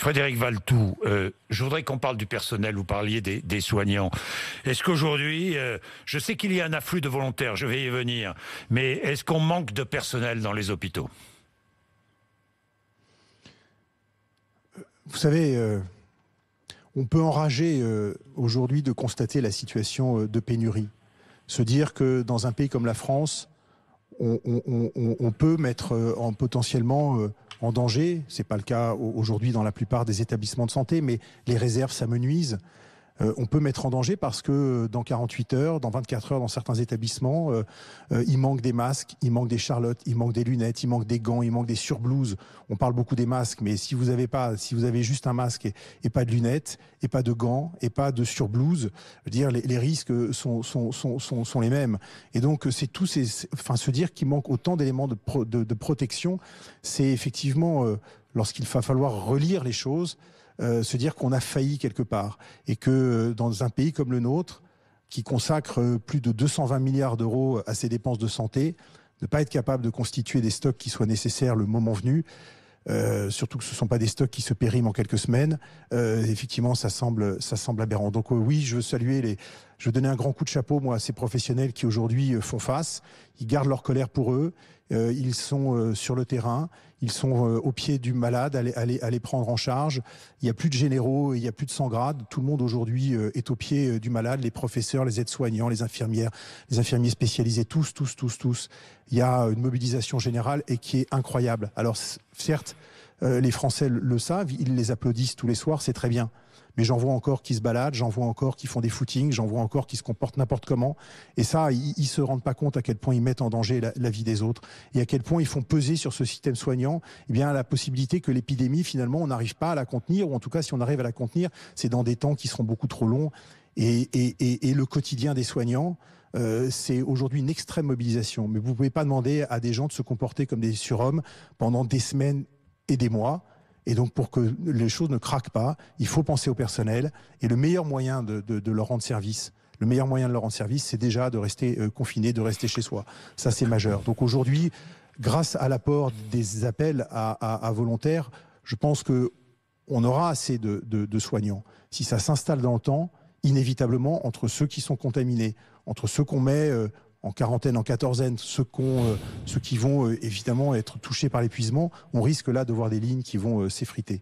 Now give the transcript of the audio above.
Frédéric Valletoux, je voudrais qu'on parle du personnel. Vous parliez des soignants. Est-ce qu'aujourd'hui, je sais qu'il y a un afflux de volontaires, je vais y venir, mais est-ce qu'on manque de personnel dans les hôpitaux? Vous savez, on peut enrager aujourd'hui de constater la situation de pénurie. Se dire que dans un pays comme la France, on peut mettre potentiellement en danger, c'est pas le cas aujourd'hui dans la plupart des établissements de santé, mais les réserves s'amenuisent. On peut mettre en danger parce que dans 48 heures, dans 24 heures, dans certains établissements, il manque des masques, il manque des charlottes, il manque des lunettes, il manque des gants, il manque des surblouses. On parle beaucoup des masques, mais si vous avez juste un masque et pas de lunettes, et pas de gants, et pas de surblouses, je veux dire, les risques sont les mêmes. Et donc, c'est se dire qu'il manque autant d'éléments de protection, c'est effectivement, lorsqu'il va falloir relire les choses, se dire qu'on a failli quelque part et que dans un pays comme le nôtre, qui consacre plus de 220 milliards d'euros à ses dépenses de santé, ne pas être capable de constituer des stocks qui soient nécessaires le moment venu, surtout que ce ne sont pas des stocks qui se périment en quelques semaines, effectivement ça semble aberrant. Donc oui, je veux donner un grand coup de chapeau moi à ces professionnels qui aujourd'hui font face, ils gardent leur colère pour eux, ils sont sur le terrain, ils sont au pied du malade, à les prendre en charge. Il n'y a plus de généraux, il n'y a plus de 100 grades. Tout le monde aujourd'hui est au pied du malade, les professeurs, les aides-soignants, les infirmières, les infirmiers spécialisés, tous. Il y a une mobilisation générale et qui est incroyable. Alors certes, les Français le savent, ils les applaudissent tous les soirs, c'est très bien. Mais j'en vois encore qui se baladent, j'en vois encore qui font des footings, j'en vois encore qui se comportent n'importe comment. Et ça, ils se rendent pas compte à quel point ils mettent en danger la vie des autres et à quel point ils font peser sur ce système soignant la possibilité que l'épidémie, finalement, on n'arrive pas à la contenir, ou en tout cas, si on arrive à la contenir, c'est dans des temps qui seront beaucoup trop longs. Et le quotidien des soignants, c'est aujourd'hui une extrême mobilisation. Mais vous ne pouvez pas demander à des gens de se comporter comme des surhommes pendant des semaines et des mois. Et donc, pour que les choses ne craquent pas, il faut penser au personnel. Et le meilleur moyen de leur rendre service, c'est déjà de rester confiné, de rester chez soi. Ça, c'est majeur. Donc aujourd'hui, grâce à l'apport des appels à volontaires, je pense qu'on aura assez de soignants. Si ça s'installe dans le temps, inévitablement, entre ceux qui sont contaminés, entre ceux qu'on met en quarantaine, en quatorzaine, ceux qui vont évidemment être touchés par l'épuisement, on risque là de voir des lignes qui vont s'effriter.